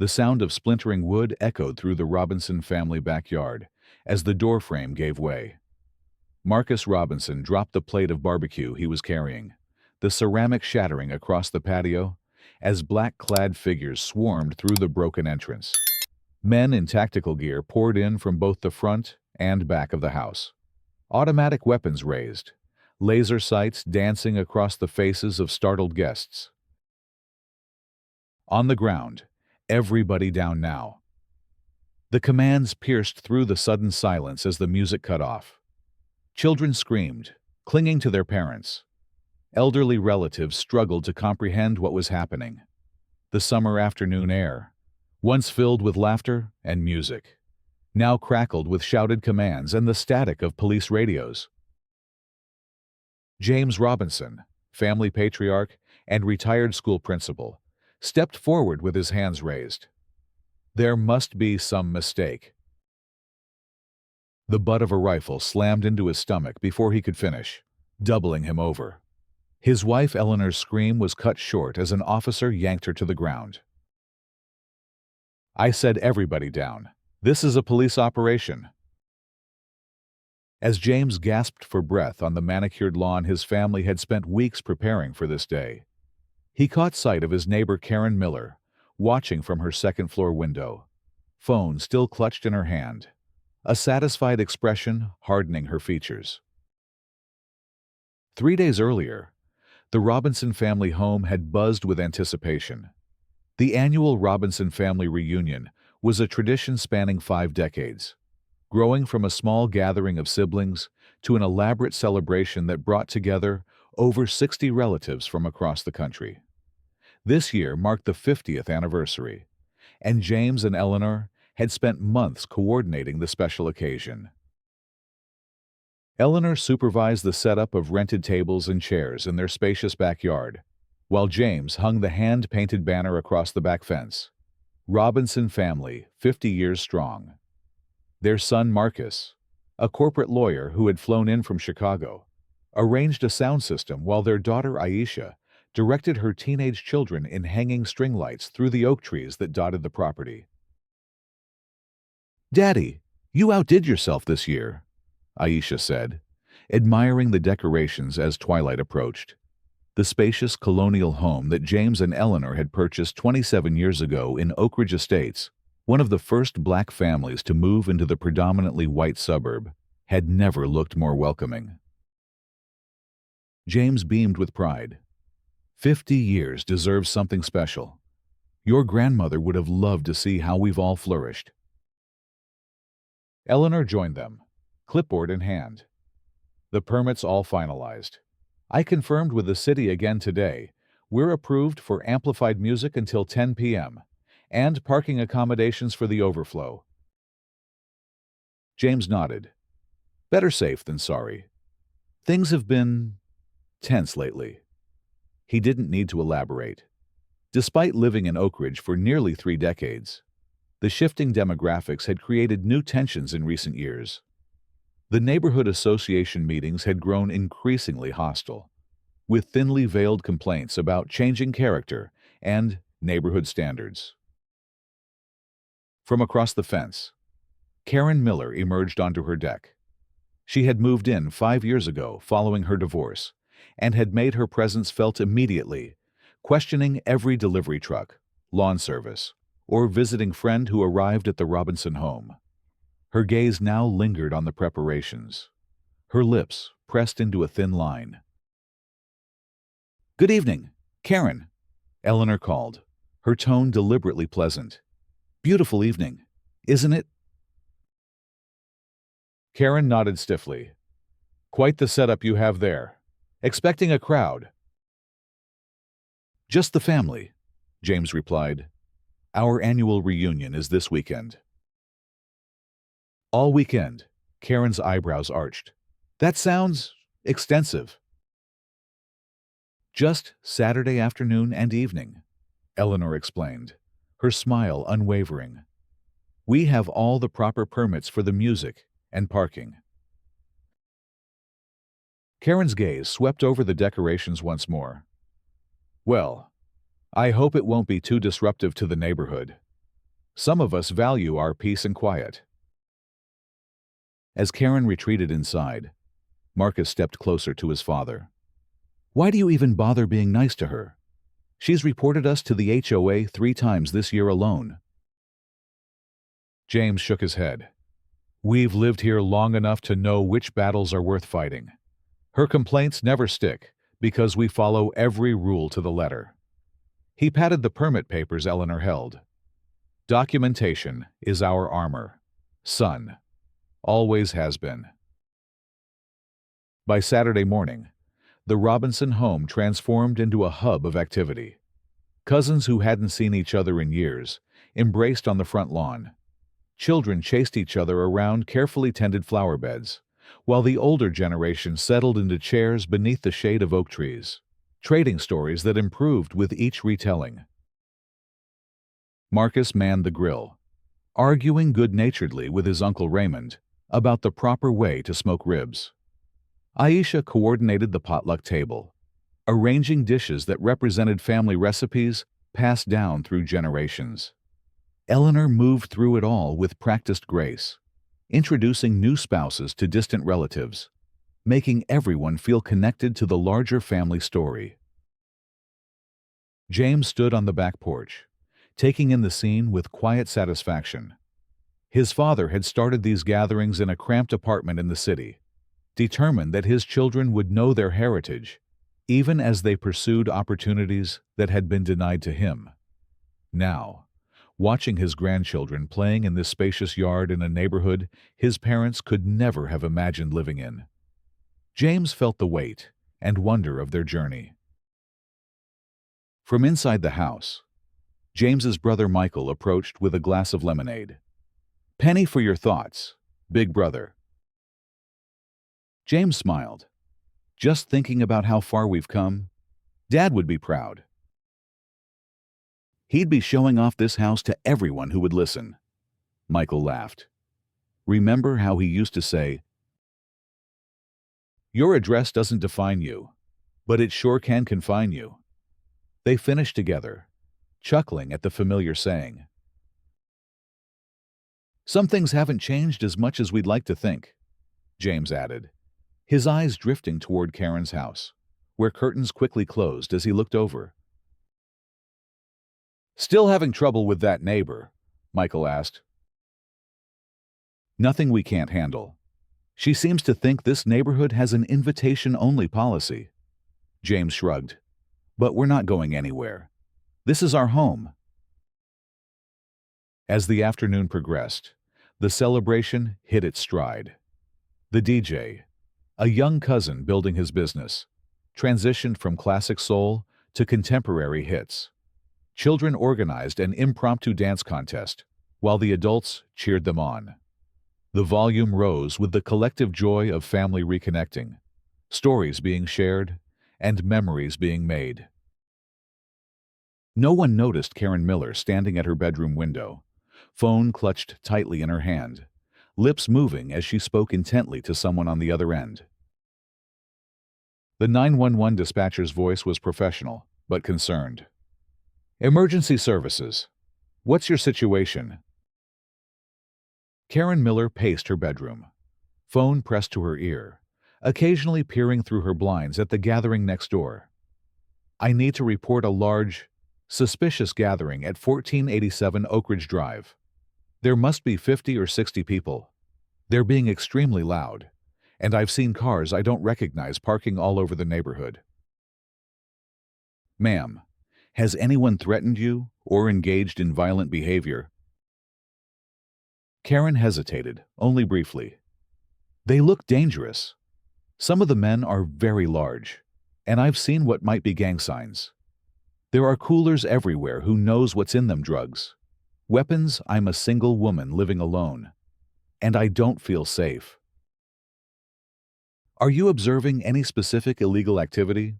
The sound of splintering wood echoed through the Robinson family backyard as the doorframe gave way. Marcus Robinson dropped the plate of barbecue he was carrying, the ceramic shattering across the patio as black-clad figures swarmed through the broken entrance. Men in tactical gear poured in from both the front and back of the house. Automatic weapons raised, laser sights dancing across the faces of startled guests. On the ground, everybody down now. The commands pierced through the sudden silence as the music cut off. Children screamed, clinging to their parents. Elderly relatives struggled to comprehend what was happening. The summer afternoon air, once filled with laughter and music, now crackled with shouted commands and the static of police radios. James Robinson, family patriarch and retired school principal, stepped forward with his hands raised. There must be some mistake. The butt of a rifle slammed into his stomach before he could finish, doubling him over. His wife Eleanor's scream was cut short as an officer yanked her to the ground. "I said everybody down. This is a police operation." As James gasped for breath on the manicured lawn his family had spent weeks preparing for this day, he caught sight of his neighbor Karen Miller, watching from her second-floor window, phone still clutched in her hand, a satisfied expression hardening her features. 3 days earlier, the Robinson family home had buzzed with anticipation. The annual Robinson family reunion was a tradition spanning 5 decades, growing from a small gathering of siblings to an elaborate celebration that brought together over 60 relatives from across the country. This year marked the 50th anniversary, and James and Eleanor had spent months coordinating the special occasion. Eleanor supervised the setup of rented tables and chairs in their spacious backyard, while James hung the hand-painted banner across the back fence. Robinson family, 50 years strong. Their son Marcus, a corporate lawyer who had flown in from Chicago, arranged a sound system while their daughter Aisha directed her teenage children in hanging string lights through the oak trees that dotted the property. "Daddy, you outdid yourself this year," Aisha said, admiring the decorations as twilight approached. The spacious colonial home that James and Eleanor had purchased 27 years ago in Oak Ridge Estates, one of the first black families to move into the predominantly white suburb, had never looked more welcoming. James beamed with pride. 50 years deserves something special. Your grandmother would have loved to see how we've all flourished. Eleanor joined them, clipboard in hand. The permits all finalized. I confirmed with the city again today. We're approved for amplified music until 10 p.m. and parking accommodations for the overflow. James nodded. Better safe than sorry. Things have been tense lately. He didn't need to elaborate. Despite living in Oak Ridge for nearly 3 decades, the shifting demographics had created new tensions in recent years. The neighborhood association meetings had grown increasingly hostile, with thinly veiled complaints about changing character and neighborhood standards. From across the fence, Karen Miller emerged onto her deck. She had moved in 5 years ago following her divorce and had made her presence felt immediately, questioning every delivery truck, lawn service, or visiting friend who arrived at the Robinson home. Her gaze now lingered on the preparations, her lips pressed into a thin line. "Good evening, Karen," Eleanor called, her tone deliberately pleasant. "Beautiful evening, isn't it?" Karen nodded stiffly. "Quite the setup you have there. Expecting a crowd?" "Just the family," James replied. "Our annual reunion is this weekend." "All weekend," Karen's eyebrows arched. "That sounds extensive." "Just Saturday afternoon and evening," Eleanor explained, her smile unwavering. "We have all the proper permits for the music and parking." Karen's gaze swept over the decorations once more. "Well, I hope it won't be too disruptive to the neighborhood. Some of us value our peace and quiet." As Karen retreated inside, Marcus stepped closer to his father. "Why do you even bother being nice to her? She's reported us to the HOA 3 times this year alone." James shook his head. "We've lived here long enough to know which battles are worth fighting. Her complaints never stick because we follow every rule to the letter." He patted the permit papers Eleanor held. "Documentation is our armor, son. Always has been." By Saturday morning, the Robinson home transformed into a hub of activity. Cousins who hadn't seen each other in years embraced on the front lawn. Children chased each other around carefully tended flower beds, while the older generation settled into chairs beneath the shade of oak trees, trading stories that improved with each retelling. Marcus manned the grill, arguing good-naturedly with his Uncle Raymond about the proper way to smoke ribs. Aisha coordinated the potluck table, arranging dishes that represented family recipes passed down through generations. Eleanor moved through it all with practiced grace, introducing new spouses to distant relatives, making everyone feel connected to the larger family story. James stood on the back porch, taking in the scene with quiet satisfaction. His father had started these gatherings in a cramped apartment in the city, determined that his children would know their heritage, even as they pursued opportunities that had been denied to him. Now, watching his grandchildren playing in this spacious yard in a neighborhood his parents could never have imagined living in, James felt the weight and wonder of their journey. From inside the house, James's brother Michael approached with a glass of lemonade. "Penny for your thoughts, big brother." James smiled. "Just thinking about how far we've come, Dad would be proud. He'd be showing off this house to everyone who would listen." Michael laughed. "Remember how he used to say, 'Your address doesn't define you, but it sure can confine you.'" They finished together, chuckling at the familiar saying. "Some things haven't changed as much as we'd like to think," James added, his eyes drifting toward Karen's house, where curtains quickly closed as he looked over. "Still having trouble with that neighbor?" Michael asked. "Nothing we can't handle. She seems to think this neighborhood has an invitation-only policy." James shrugged. "But we're not going anywhere. This is our home." As the afternoon progressed, the celebration hit its stride. The DJ, a young cousin building his business, transitioned from classic soul to contemporary hits. Children organized an impromptu dance contest, while the adults cheered them on. The volume rose with the collective joy of family reconnecting, stories being shared, and memories being made. No one noticed Karen Miller standing at her bedroom window, phone clutched tightly in her hand, lips moving as she spoke intently to someone on the other end. The 911 dispatcher's voice was professional, but concerned. "Emergency services. What's your situation?" Karen Miller paced her bedroom, phone pressed to her ear, occasionally peering through her blinds at the gathering next door. "I need to report a large, suspicious gathering at 1487 Oak Ridge Drive. There must be 50 or 60 people. They're being extremely loud, and I've seen cars I don't recognize parking all over the neighborhood." "Ma'am, has anyone threatened you or engaged in violent behavior?" Karen hesitated, only briefly. "They look dangerous. Some of the men are very large, and I've seen what might be gang signs. There are coolers everywhere. Who knows what's in them drugs? Weapons. I'm a single woman living alone, and I don't feel safe." "Are you observing any specific illegal activity?"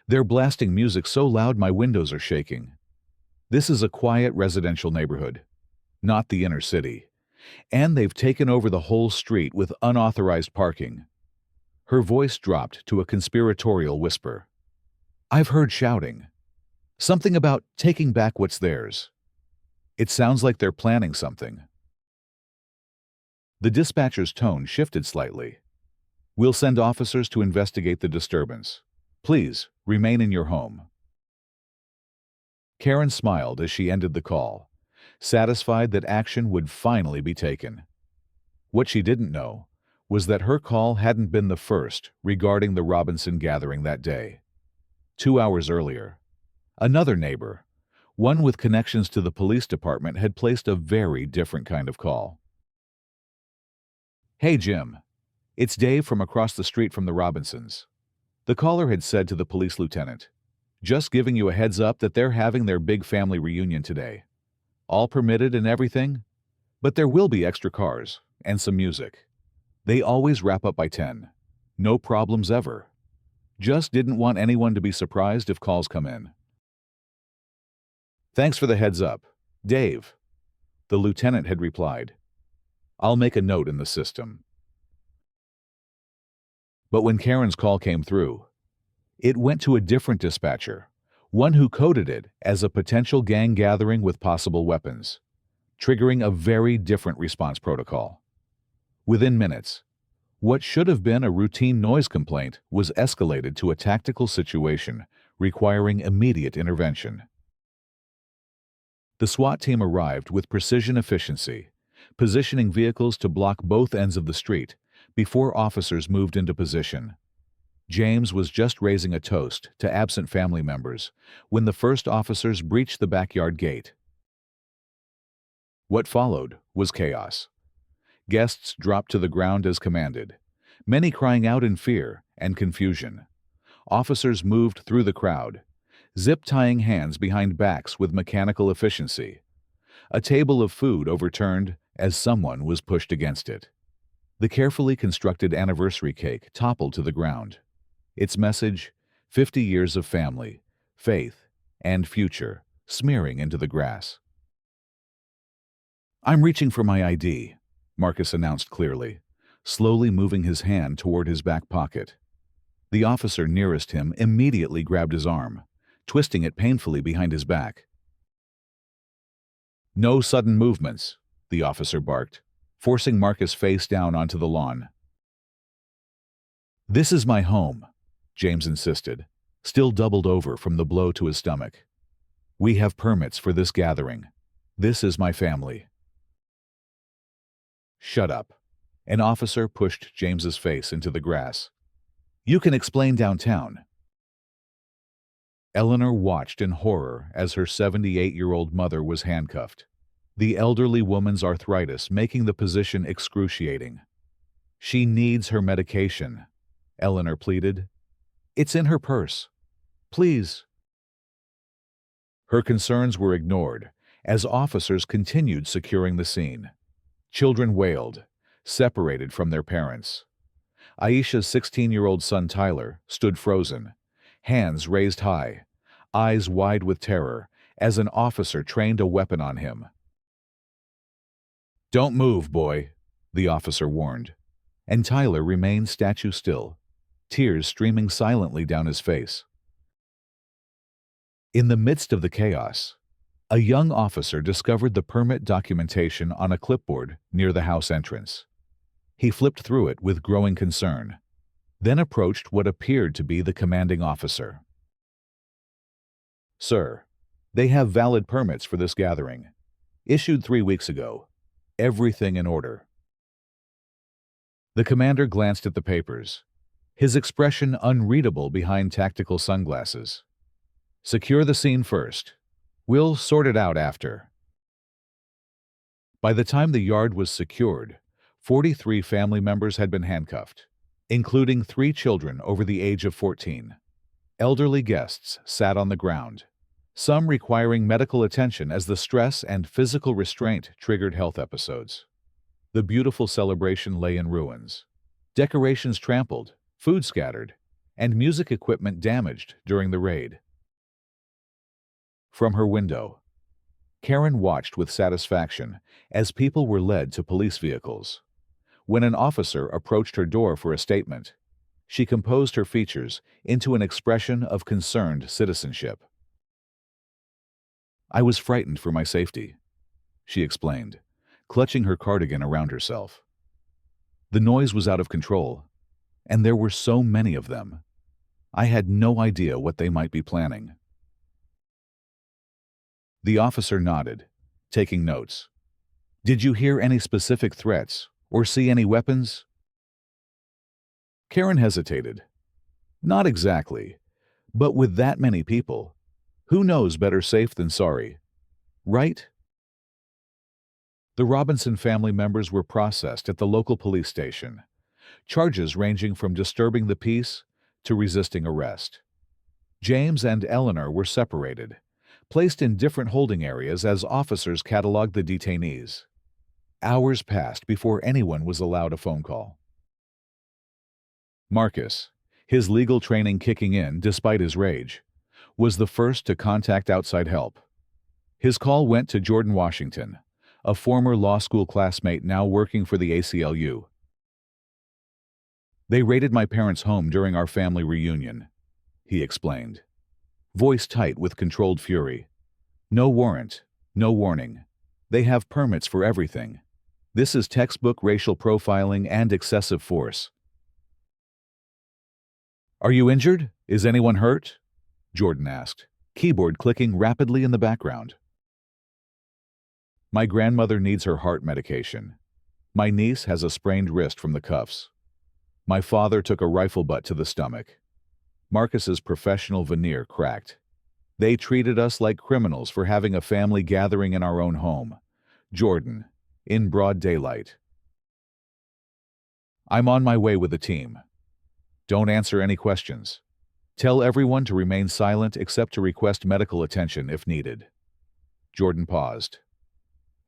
"They're blasting music so loud my windows are shaking. This is a quiet residential neighborhood, not the inner city, and they've taken over the whole street with unauthorized parking." Her voice dropped to a conspiratorial whisper. "I've heard shouting. Something about taking back what's theirs." It sounds like they're planning something. The dispatcher's tone shifted slightly. We'll send officers to investigate the disturbance. Please, remain in your home. Karen smiled as she ended the call, satisfied that action would finally be taken. What she didn't know was that her call hadn't been the first regarding the Robinson gathering that day. 2 hours earlier, another neighbor, one with connections to the police department, had placed a very different kind of call. "Hey, Jim. It's Dave from across the street from the Robinsons." The caller had said to the police lieutenant, "Just giving you a heads up that they're having their big family reunion today. All permitted and everything, but there will be extra cars and some music. They always wrap up by 10. No problems ever. Just didn't want anyone to be surprised if calls come in." "Thanks for the heads up, Dave," the lieutenant had replied. "I'll make a note in the system." But when Karen's call came through, it went to a different dispatcher, one who coded it as a potential gang gathering with possible weapons, triggering a very different response protocol. Within minutes, what should have been a routine noise complaint was escalated to a tactical situation requiring immediate intervention. The SWAT team arrived with precision efficiency, positioning vehicles to block both ends of the street before officers moved into position. James was just raising a toast to absent family members when the first officers breached the backyard gate. What followed was chaos. Guests dropped to the ground as commanded, many crying out in fear and confusion. Officers moved through the crowd, zip-tying hands behind backs with mechanical efficiency. A table of food overturned as someone was pushed against it. The carefully constructed anniversary cake toppled to the ground. Its message, 50 years of family, faith, and future, smearing into the grass. "I'm reaching for my ID," Marcus announced clearly, slowly moving his hand toward his back pocket. The officer nearest him immediately grabbed his arm, twisting it painfully behind his back. "No sudden movements," the officer barked, forcing Marcus face down onto the lawn. "This is my home," James insisted, still doubled over from the blow to his stomach. "We have permits for this gathering. This is my family." "Shut up." An officer pushed James's face into the grass. "You can explain downtown." Eleanor watched in horror as her 78-year-old mother was handcuffed, the elderly woman's arthritis making the position excruciating. "She needs her medication," Eleanor pleaded. "It's in her purse. Please." Her concerns were ignored as officers continued securing the scene. Children wailed, separated from their parents. Aisha's 16-year-old son Tyler stood frozen, hands raised high, eyes wide with terror, as an officer trained a weapon on him. "Don't move, boy," the officer warned, and Tyler remained statue still, tears streaming silently down his face. In the midst of the chaos, a young officer discovered the permit documentation on a clipboard near the house entrance. He flipped through it with growing concern, then approached what appeared to be the commanding officer. "Sir, they have valid permits for this gathering. Issued 3 weeks ago. Everything in order." The commander glanced at the papers, his expression unreadable behind tactical sunglasses. "Secure the scene first. We'll sort it out after." By the time the yard was secured, 43 family members had been handcuffed, including 3 children over the age of 14. Elderly guests sat on the ground, some requiring medical attention as the stress and physical restraint triggered health episodes. The beautiful celebration lay in ruins, decorations trampled, food scattered, and music equipment damaged during the raid. From her window, Karen watched with satisfaction as people were led to police vehicles. When an officer approached her door for a statement, she composed her features into an expression of concerned citizenship. "I was frightened for my safety. she explained, clutching her cardigan around herself. The noise was out of control, and there were so many of them. I had no idea what they might be planning. The officer nodded, taking notes. Did you hear any specific threats or see any weapons? Karen hesitated. Not exactly, but with that many people, who knows better safe than sorry, right? The Robinson family members were processed at the local police station, charges ranging from disturbing the peace to resisting arrest. James and Eleanor were separated, placed in different holding areas as officers cataloged the detainees. Hours passed before anyone was allowed a phone call. Marcus, his legal training kicking in despite his rage, was the first to contact outside help. His call went to Jordan Washington, a former law school classmate now working for the ACLU. They raided my parents' home during our family reunion, he explained, voice tight with controlled fury. No warrant, no warning. They have permits for everything. This is textbook racial profiling and excessive force. Are you injured? Is anyone hurt? Jordan asked, keyboard clicking rapidly in the background. My grandmother needs her heart medication. My niece has a sprained wrist from the cuffs. My father took a rifle butt to the stomach. Marcus's professional veneer cracked. They treated us like criminals for having a family gathering in our own home. Jordan, in broad daylight. I'm on my way with the team. Don't answer any questions. Tell everyone to remain silent except to request medical attention if needed. Jordan paused.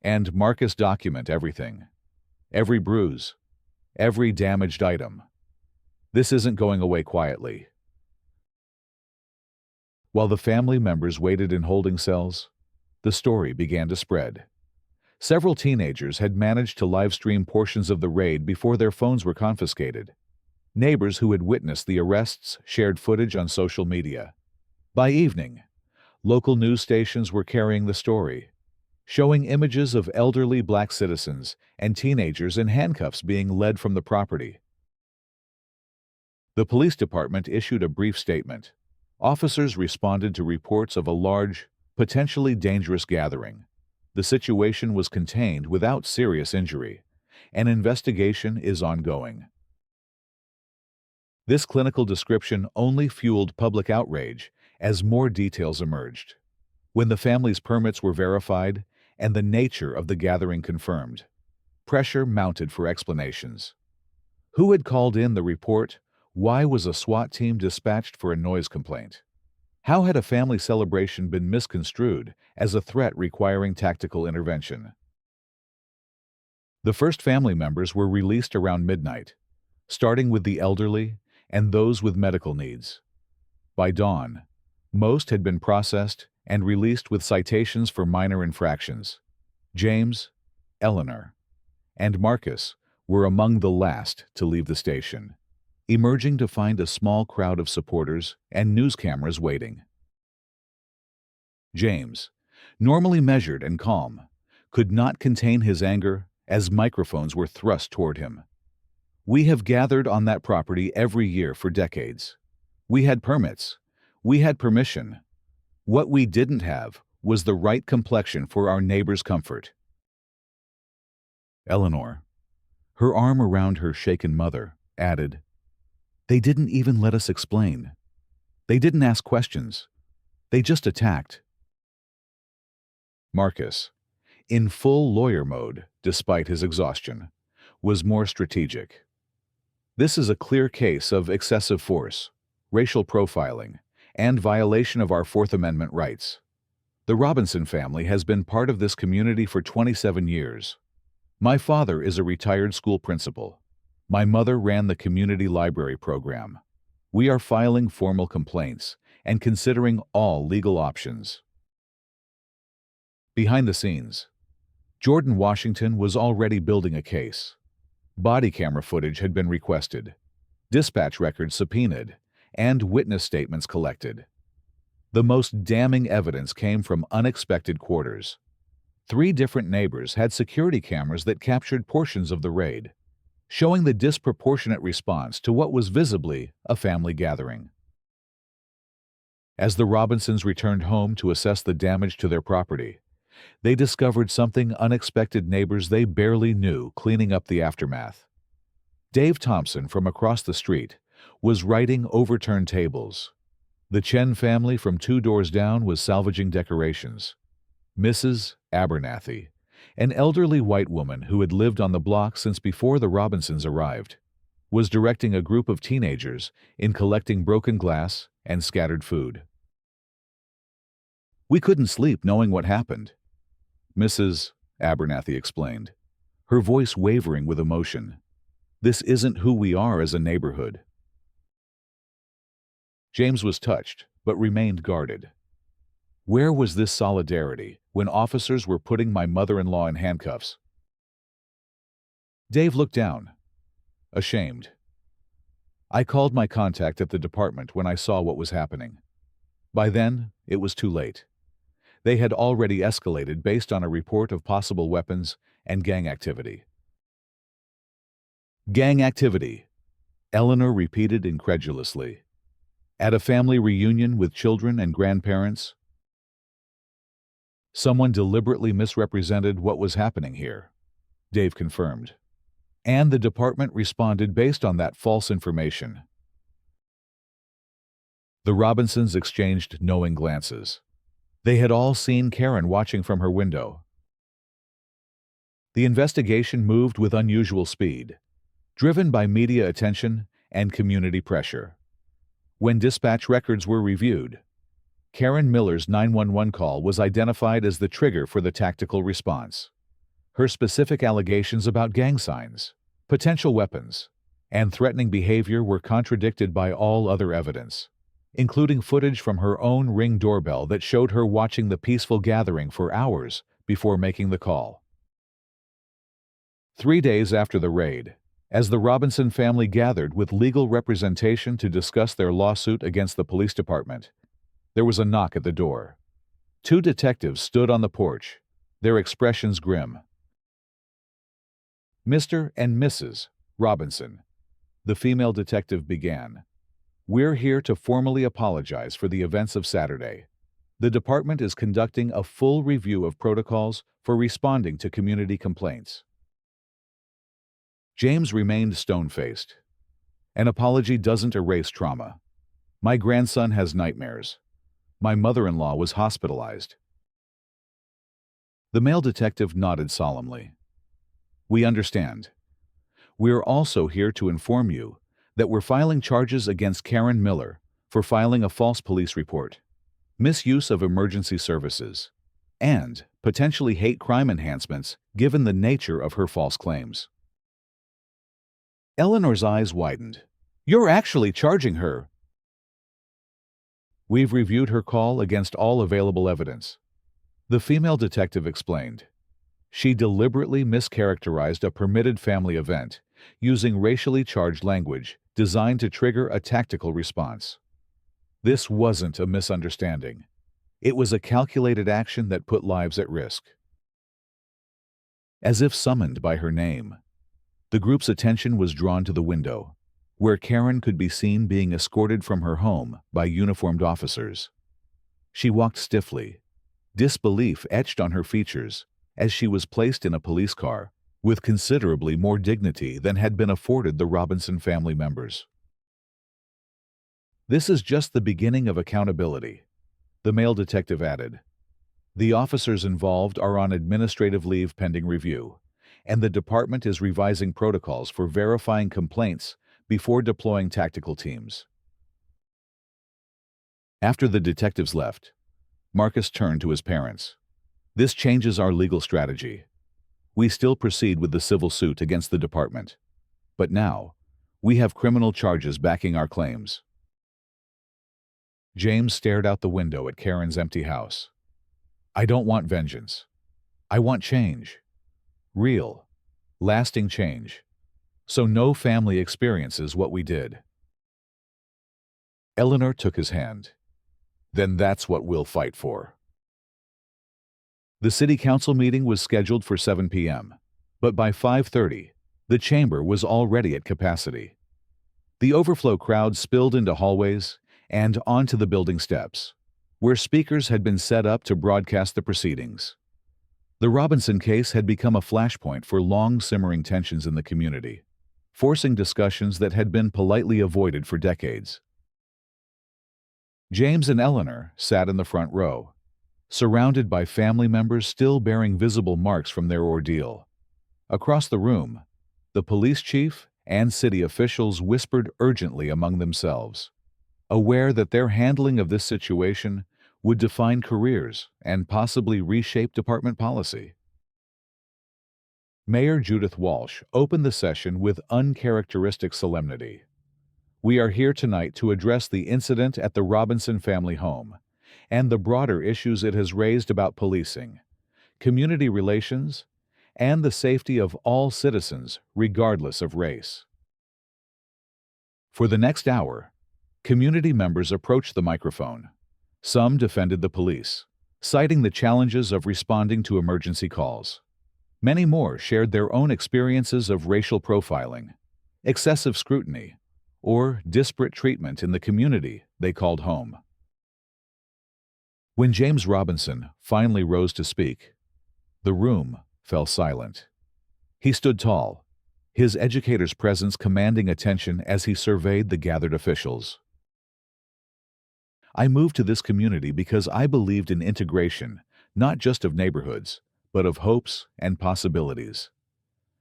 And Marcus document everything. Every bruise. Every damaged item. This isn't going away quietly. While the family members waited in holding cells, the story began to spread. Several teenagers had managed to live-stream portions of the raid before their phones were confiscated. Neighbors who had witnessed the arrests shared footage on social media. By evening, local news stations were carrying the story, showing images of elderly black citizens and teenagers in handcuffs being led from the property. The police department issued a brief statement. Officers responded to reports of a large, potentially dangerous gathering. The situation was contained without serious injury. An investigation is ongoing. This clinical description only fueled public outrage as more details emerged. When the family's permits were verified and the nature of the gathering confirmed, pressure mounted for explanations. Who had called in the report? Why was a SWAT team dispatched for a noise complaint? How had a family celebration been misconstrued as a threat requiring tactical intervention? The first family members were released around midnight, starting with the elderly and those with medical needs. By dawn, most had been processed and released with citations for minor infractions. James, Eleanor, and Marcus were among the last to leave the station, emerging to find a small crowd of supporters and news cameras waiting. James, normally measured and calm, could not contain his anger as microphones were thrust toward him. We have gathered on that property every year for decades. We had permits. We had permission. What we didn't have was the right complexion for our neighbors' comfort. Eleanor, her arm around her shaken mother, added, They didn't even let us explain. They didn't ask questions. They just attacked. Marcus, in full lawyer mode despite his exhaustion, was more strategic. This is a clear case of excessive force, racial profiling, and violation of our Fourth Amendment rights. The Robinson family has been part of this community for 27 years. My father is a retired school principal. My mother ran the community library program. We are filing formal complaints and considering all legal options. Behind the scenes, Jordan Washington was already building a case. Body camera footage had been requested, dispatch records subpoenaed, and witness statements collected. The most damning evidence came from unexpected quarters. 3 different neighbors had security cameras that captured portions of the raid, showing the disproportionate response to what was visibly a family gathering. As the Robinsons returned home to assess the damage to their property, they discovered something unexpected. Neighbors they barely knew cleaning up the aftermath. Dave Thompson from across the street was righting overturned tables. The Chen family from 2 doors down was salvaging decorations. Mrs. Abernathy, an elderly white woman who had lived on the block since before the Robinsons arrived, was directing a group of teenagers in collecting broken glass and scattered food. "We couldn't sleep knowing what happened," Mrs. Abernathy explained, her voice wavering with emotion. "This isn't who we are as a neighborhood." James was touched, but remained guarded. Where was this solidarity when officers were putting my mother-in-law in handcuffs? Dave looked down, ashamed. "I called my contact at the department when I saw what was happening. By then, it was too late. They had already escalated based on a report of possible weapons and gang activity." "Gang activity," Eleanor repeated incredulously. "At a family reunion with children and grandparents?" "Someone deliberately misrepresented what was happening here," Dave confirmed. "And the department responded based on that false information." The Robinsons exchanged knowing glances. They had all seen Karen watching from her window. The investigation moved with unusual speed, driven by media attention and community pressure. When dispatch records were reviewed, Karen Miller's 911 call was identified as the trigger for the tactical response. Her specific allegations about gang signs, potential weapons, and threatening behavior were contradicted by all other evidence, including footage from her own Ring doorbell that showed her watching the peaceful gathering for hours before making the call. 3 days after the raid, as the Robinson family gathered with legal representation to discuss their lawsuit against the police department, there was a knock at the door. 2 detectives stood on the porch, their expressions grim. "Mr. and Mrs. Robinson," the female detective began, "we're here to formally apologize for the events of Saturday. The department is conducting a full review of protocols for responding to community complaints." James remained stone-faced. "An apology doesn't erase trauma. My grandson has nightmares. My mother-in-law was hospitalized." The male detective nodded solemnly. "We understand. We're also here to inform you that we're filing charges against Karen Miller for filing a false police report, misuse of emergency services, and potentially hate crime enhancements given the nature of her false claims." Eleanor's eyes widened. "You're actually charging her?" "We've reviewed her call against all available evidence," the female detective explained. "She deliberately mischaracterized a permitted family event using racially charged language designed to trigger a tactical response. This wasn't a misunderstanding. It was a calculated action that put lives at risk." As if summoned by her name, the group's attention was drawn to the window, where Karen could be seen being escorted from her home by uniformed officers. She walked stiffly, disbelief etched on her features, as she was placed in a police car with considerably more dignity than had been afforded the Robinson family members. "This is just the beginning of accountability," the male detective added. "The officers involved are on administrative leave pending review, and the department is revising protocols for verifying complaints before deploying tactical teams." After the detectives left, Marcus turned to his parents. "This changes our legal strategy. We still proceed with the civil suit against the department, but now we have criminal charges backing our claims." James stared out the window at Karen's empty house. "I don't want vengeance. I want change. Real, lasting change. So no family experiences what we did." Eleanor took his hand. "Then that's what we'll fight for." The city council meeting was scheduled for 7 p.m., but by 5:30, the chamber was already at capacity. The overflow crowd spilled into hallways and onto the building steps, where speakers had been set up to broadcast the proceedings. The Robinson case had become a flashpoint for long-simmering tensions in the community, forcing discussions that had been politely avoided for decades. James and Eleanor sat in the front row, surrounded by family members still bearing visible marks from their ordeal. Across the room, the police chief and city officials whispered urgently among themselves, aware that their handling of this situation would define careers and possibly reshape department policy. Mayor Judith Walsh opened the session with uncharacteristic solemnity. "We are here tonight to address the incident at the Robinson family home and the broader issues it has raised about policing, community relations, and the safety of all citizens regardless of race." For the next hour, community members approached the microphone. Some defended the police, citing the challenges of responding to emergency calls. Many more shared their own experiences of racial profiling, excessive scrutiny, or disparate treatment in the community they called home. When James Robinson finally rose to speak, the room fell silent. He stood tall, his educator's presence commanding attention as he surveyed the gathered officials. "I moved to this community because I believed in integration, not just of neighborhoods, but of hopes and possibilities.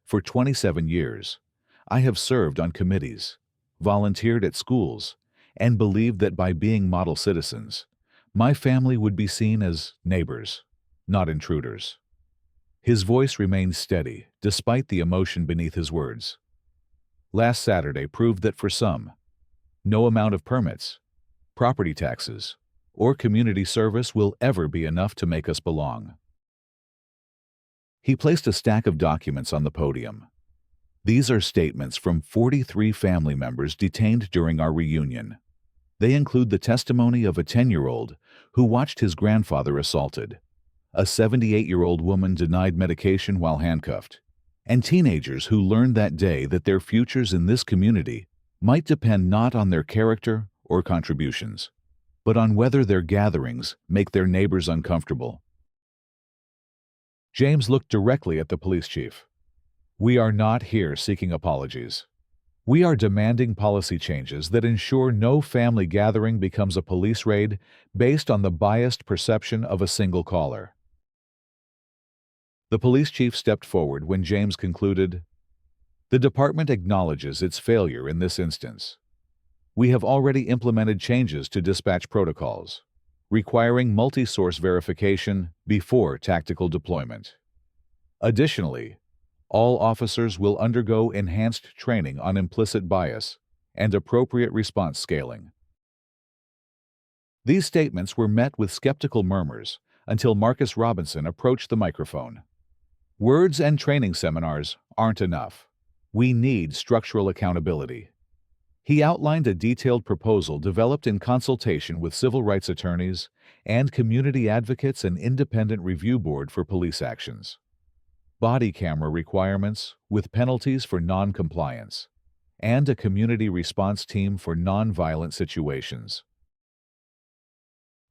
For 27 years, I have served on committees, volunteered at schools, and believed that by being model citizens, my family would be seen as neighbors, not intruders." His voice remained steady, despite the emotion beneath his words. Last Saturday proved that for some, no amount of permits, property taxes, or community service will ever be enough to make us belong. He placed a stack of documents on the podium. "These are statements from 43 family members detained during our reunion. They include the testimony of a 10-year-old who watched his grandfather assaulted, a 78-year-old woman denied medication while handcuffed, and teenagers who learned that day that their futures in this community might depend not on their character or contributions, but on whether their gatherings make their neighbors uncomfortable." James looked directly at the police chief. "We are not here seeking apologies. We are demanding policy changes that ensure no family gathering becomes a police raid based on the biased perception of a single caller." The police chief stepped forward when James concluded, "The department acknowledges its failure in this instance. We have already implemented changes to dispatch protocols, requiring multi-source verification before tactical deployment. Additionally, all officers will undergo enhanced training on implicit bias and appropriate response scaling." These statements were met with skeptical murmurs until Marcus Robinson approached the microphone. "Words and training seminars aren't enough. We need structural accountability." He outlined a detailed proposal developed in consultation with civil rights attorneys and community advocates and independent review board for police actions. Body camera requirements with penalties for non-compliance, and a community response team for non-violent situations.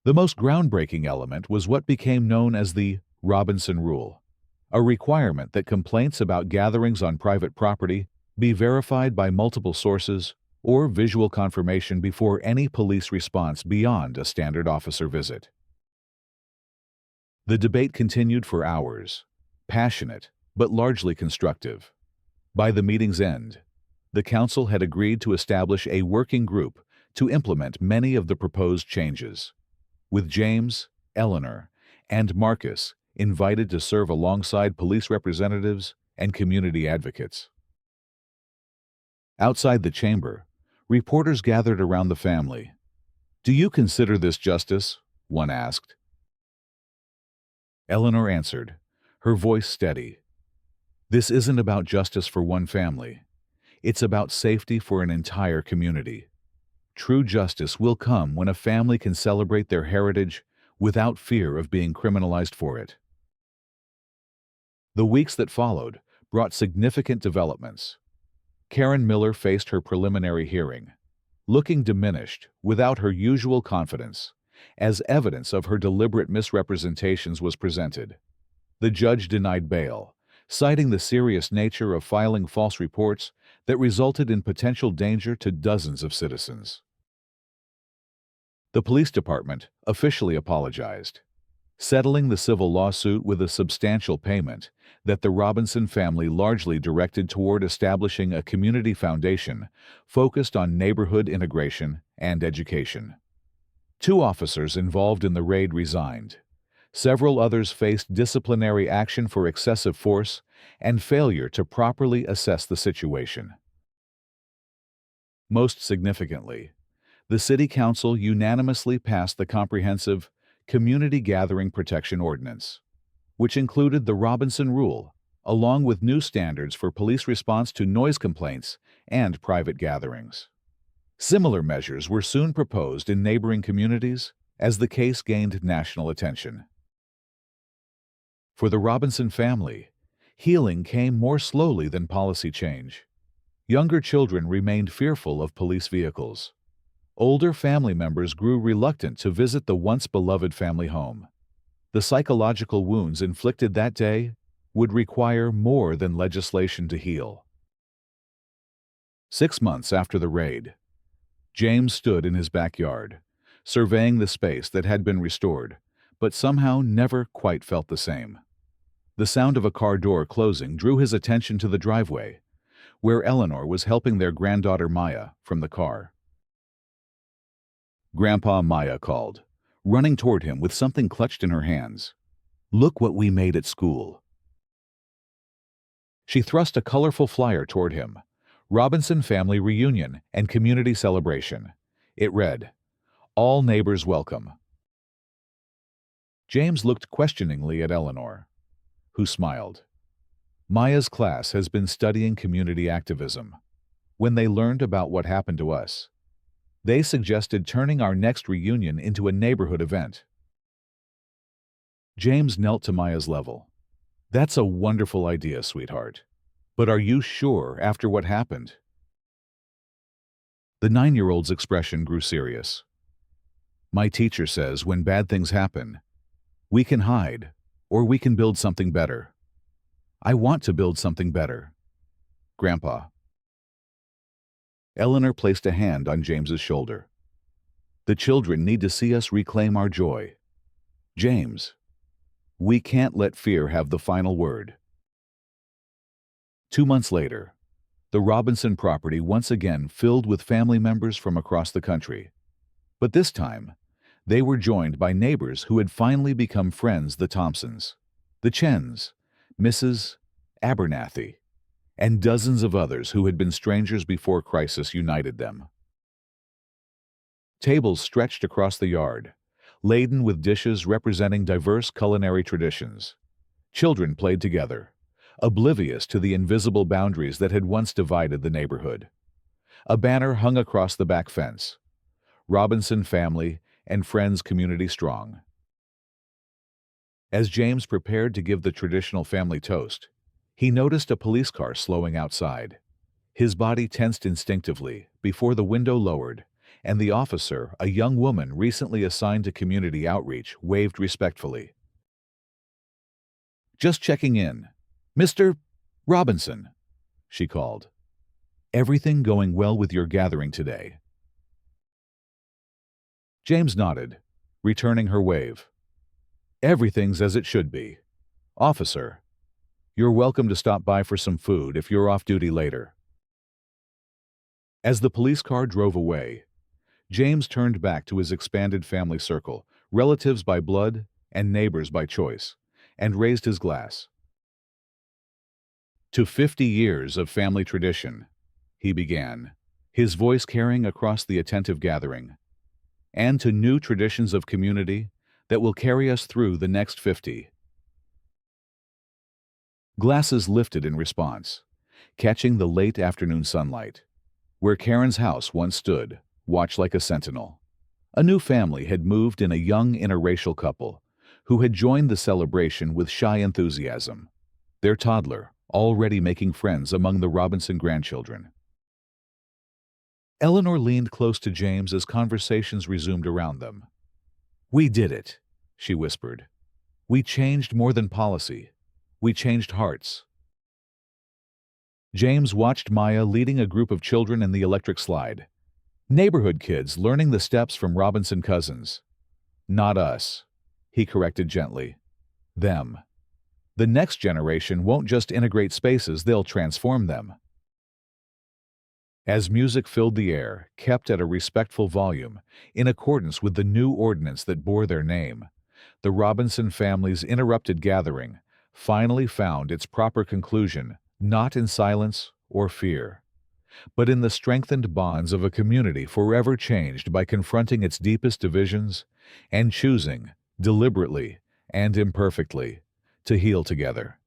The most groundbreaking element was what became known as the Robinson Rule, a requirement that complaints about gatherings on private property be verified by multiple sources or visual confirmation before any police response beyond a standard officer visit. The debate continued for hours, passionate but largely constructive. By the meeting's end, the council had agreed to establish a working group to implement many of the proposed changes, with James, Eleanor, and Marcus invited to serve alongside police representatives and community advocates. Outside the chamber, reporters gathered around the family. "Do you consider this justice?" one asked. Eleanor answered, her voice steady. "This isn't about justice for one family. It's about safety for an entire community. True justice will come when a family can celebrate their heritage without fear of being criminalized for it." The weeks that followed brought significant developments. Karen Miller faced her preliminary hearing, looking diminished, without her usual confidence, as evidence of her deliberate misrepresentations was presented. The judge denied bail, citing the serious nature of filing false reports that resulted in potential danger to dozens of citizens. The police department officially apologized, settling the civil lawsuit with a substantial payment that the Robinson family largely directed toward establishing a community foundation focused on neighborhood integration and education. 2 officers involved in the raid resigned. Several others faced disciplinary action for excessive force and failure to properly assess the situation. Most significantly, the City Council unanimously passed the comprehensive Community Gathering Protection Ordinance, which included the Robinson Rule, along with new standards for police response to noise complaints and private gatherings. Similar measures were soon proposed in neighboring communities as the case gained national attention. For the Robinson family, healing came more slowly than policy change. Younger children remained fearful of police vehicles. Older family members grew reluctant to visit the once beloved family home. The psychological wounds inflicted that day would require more than legislation to heal. 6 months after the raid, James stood in his backyard, surveying the space that had been restored, but somehow never quite felt the same. The sound of a car door closing drew his attention to the driveway, where Eleanor was helping their granddaughter Maya from the car. Grandpa, Maya called, running toward him with something clutched in her hands. "Look what we made at school." She thrust a colorful flyer toward him. Robinson Family Reunion and Community Celebration. It read, "All neighbors welcome." James looked questioningly at Eleanor, who smiled. "Maya's class has been studying community activism. When they learned about what happened to us, they suggested turning our next reunion into a neighborhood event." James knelt to Maya's level. "That's a wonderful idea, sweetheart. But are you sure after what happened?" The 9-year-old's expression grew serious. "My teacher says when bad things happen, we can hide, or we can build something better. I want to build something better, Grandpa." Eleanor placed a hand on James's shoulder. "The children need to see us reclaim our joy. James, we can't let fear have the final word." 2 months later, the Robinson property once again filled with family members from across the country. But this time, they were joined by neighbors who had finally become friends: the Thompsons, the Chens, Mrs. Abernathy, and dozens of others who had been strangers before crisis united them. Tables stretched across the yard, laden with dishes representing diverse culinary traditions. Children played together, oblivious to the invisible boundaries that had once divided the neighborhood. A banner hung across the back fence: "Robinson Family and Friends Community Strong." As James prepared to give the traditional family toast, he noticed a police car slowing outside. His body tensed instinctively before the window lowered, and the officer, a young woman recently assigned to community outreach, waved respectfully. "Just checking in. Mr. Robinson," she called. "Everything going well with your gathering today?" James nodded, returning her wave. "Everything's as it should be. Officer, you're welcome to stop by for some food if you're off duty later." As the police car drove away, James turned back to his expanded family circle, relatives by blood and neighbors by choice, and raised his glass. "To 50 years of family tradition," he began, his voice carrying across the attentive gathering, "and to new traditions of community that will carry us through the next 50. Glasses lifted in response, catching the late afternoon sunlight. Where Karen's house once stood, watched like a sentinel. A new family had moved in: a young interracial couple who had joined the celebration with shy enthusiasm. their toddler, already making friends among the Robinson grandchildren. Eleanor leaned close to James as conversations resumed around them. "We did it," she whispered. "We changed more than policy. We changed hearts." James watched Maya leading a group of children in the electric slide. Neighborhood kids learning the steps from Robinson cousins. "Not us," he corrected gently. "Them. The next generation won't just integrate spaces, they'll transform them." As music filled the air, kept at a respectful volume, in accordance with the new ordinance that bore their name, the Robinson family's interrupted gathering finally found its proper conclusion, not in silence or fear, but in the strengthened bonds of a community forever changed by confronting its deepest divisions and choosing, deliberately and imperfectly, to heal together.